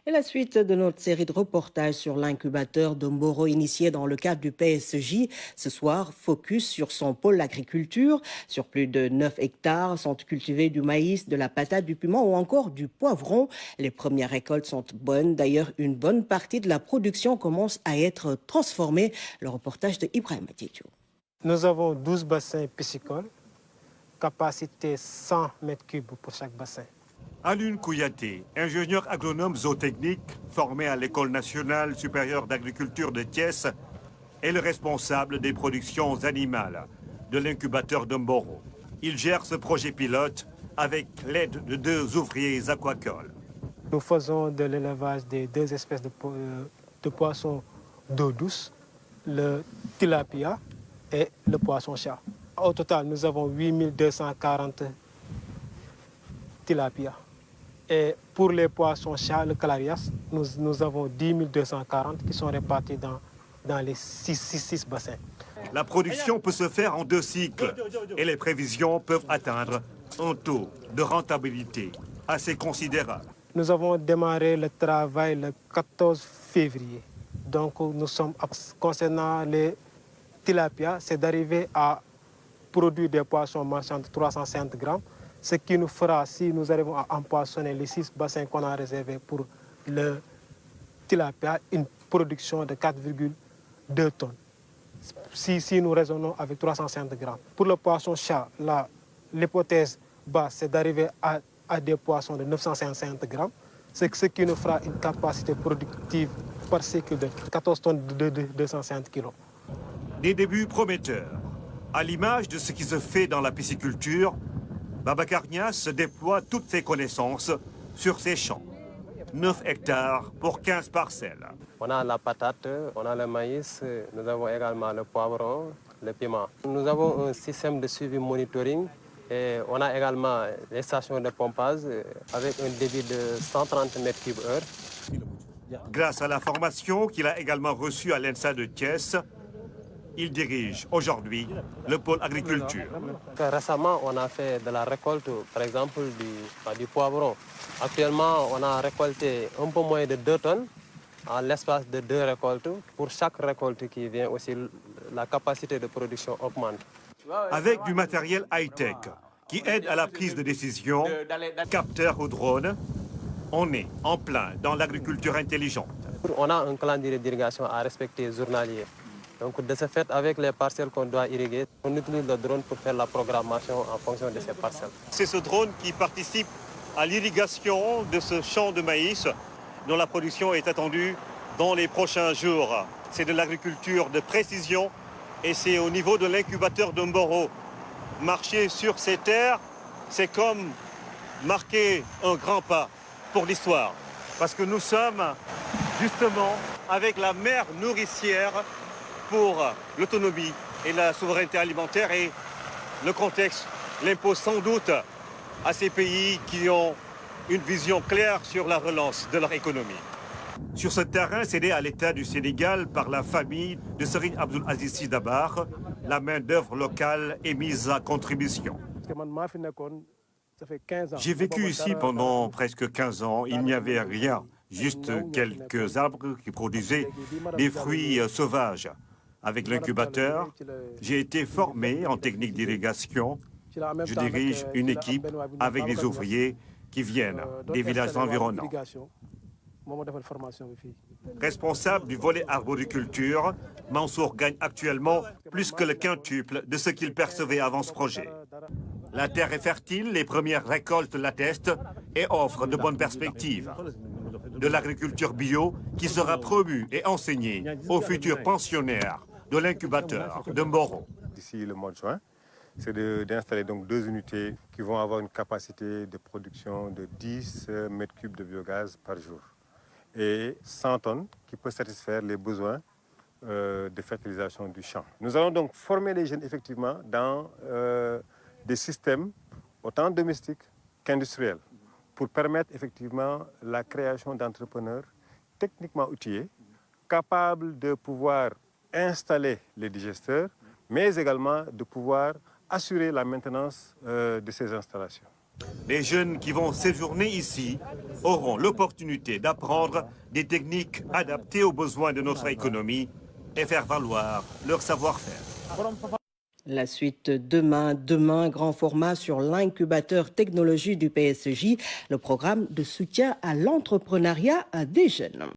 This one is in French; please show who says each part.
Speaker 1: Et la suite de notre série de reportages sur l'incubateur de Mboro initié dans le cadre du PSJ. Ce soir, focus sur son pôle agriculture. Sur plus de 9 hectares sont cultivés du maïs, de la patate, du piment ou encore du poivron. Les premières récoltes sont bonnes. D'ailleurs, une bonne partie de la production commence à être transformée. Le reportage de Ibrahim Atidjo.
Speaker 2: Nous avons 12 bassins piscicoles, capacité 100 mètres cubes pour chaque bassin.
Speaker 3: Alun Kouyaté, ingénieur agronome zootechnique formé à l'École nationale supérieure d'agriculture de Thiès, est le responsable des productions animales de l'incubateur de Mboro. Il gère ce projet pilote avec l'aide de 2 ouvriers aquacoles.
Speaker 2: Nous faisons de l'élevage des 2 espèces de poissons d'eau douce, le tilapia et le poisson-chat. Au total, nous avons 8240 tilapia. Et pour les poissons-chats, le calarias, nous avons 10 240 qui sont répartis dans les 6 bassins.
Speaker 3: La production peut se faire en 2 cycles et les prévisions peuvent atteindre un taux de rentabilité assez considérable.
Speaker 2: Nous avons démarré le travail le 14 février. Donc nous sommes, concernant les tilapia, c'est d'arriver à produire des poissons marchands de 350 grammes, ce qui nous fera, si nous arrivons à empoissonner les 6 bassins qu'on a réservés pour le tilapia, une production de 4,2 tonnes. Si nous raisonnons avec 350 grammes. Pour le poisson-chat, l'hypothèse basse, c'est d'arriver à des poissons de 950 grammes, ce qui nous fera une capacité productive par cycle de 14 tonnes de 250 kg.
Speaker 3: Des débuts prometteurs. À l'image de ce qui se fait dans la pisciculture, Babacar Niasse déploie toutes ses connaissances sur ses champs. 9 hectares pour 15 parcelles.
Speaker 4: On a la patate, on a le maïs, nous avons également le poivron, le piment. Nous avons un système de suivi monitoring et on a également les stations de pompage avec un débit de 130 mètres cubes heure.
Speaker 3: Grâce à la formation qu'il a également reçue à l'ENSA de Thiès, il dirige aujourd'hui le pôle agriculture.
Speaker 4: Récemment, on a fait de la récolte, par exemple, du poivron. Actuellement, on a récolté un peu moins de 2 tonnes en l'espace de 2 récoltes. Pour chaque récolte qui vient aussi, la capacité de production augmente.
Speaker 3: Avec du matériel high-tech qui aide à la prise de décision, capteurs ou drones, on est en plein dans l'agriculture intelligente.
Speaker 4: On a un calendrier d'irrigation à respecter journalier. Donc de ce fait, avec les parcelles qu'on doit irriguer, on utilise le drone pour faire la programmation en fonction de ces parcelles.
Speaker 3: C'est ce drone qui participe à l'irrigation de ce champ de maïs dont la production est attendue dans les prochains jours. C'est de l'agriculture de précision et c'est au niveau de l'incubateur de Mboro. Marcher sur ces terres, c'est comme marquer un grand pas pour l'histoire. Parce que nous sommes justement avec la mer nourricière pour l'autonomie et la souveraineté alimentaire, et le contexte l'impose sans doute à ces pays qui ont une vision claire sur la relance de leur économie. Sur ce terrain cédé à l'État du Sénégal par la famille de Serigne Abdoul Aziz Sy Dabakh, la main-d'œuvre locale est mise à contribution. J'ai vécu ici pendant presque 15 ans, il n'y avait rien, juste quelques arbres qui produisaient des fruits sauvages. Avec l'incubateur, j'ai été formé en technique d'irrigation. Je dirige une équipe avec des ouvriers qui viennent des villages environnants. Responsable du volet arboriculture, Mansour gagne actuellement plus que le quintuple de ce qu'il percevait avant ce projet. La terre est fertile, les premières récoltes l'attestent et offrent de bonnes perspectives. De l'agriculture bio qui sera promue et enseignée aux futurs pensionnaires de l'incubateur de Mboro.
Speaker 5: D'ici le mois de juin, c'est d'installer donc 2 unités qui vont avoir une capacité de production de 10 mètres cubes de biogaz par jour et 100 tonnes qui peuvent satisfaire les besoins de fertilisation du champ. Nous allons donc former les jeunes effectivement dans des systèmes autant domestiques qu'industriels pour permettre effectivement la création d'entrepreneurs techniquement outillés, capables de pouvoir installer les digesteurs, mais également de pouvoir assurer la maintenance de ces installations.
Speaker 3: Les jeunes qui vont séjourner ici auront l'opportunité d'apprendre des techniques adaptées aux besoins de notre économie et faire valoir leur savoir-faire.
Speaker 1: La suite demain, grand format sur l'incubateur technologie du PSJ, le programme de soutien à l'entrepreneuriat des jeunes.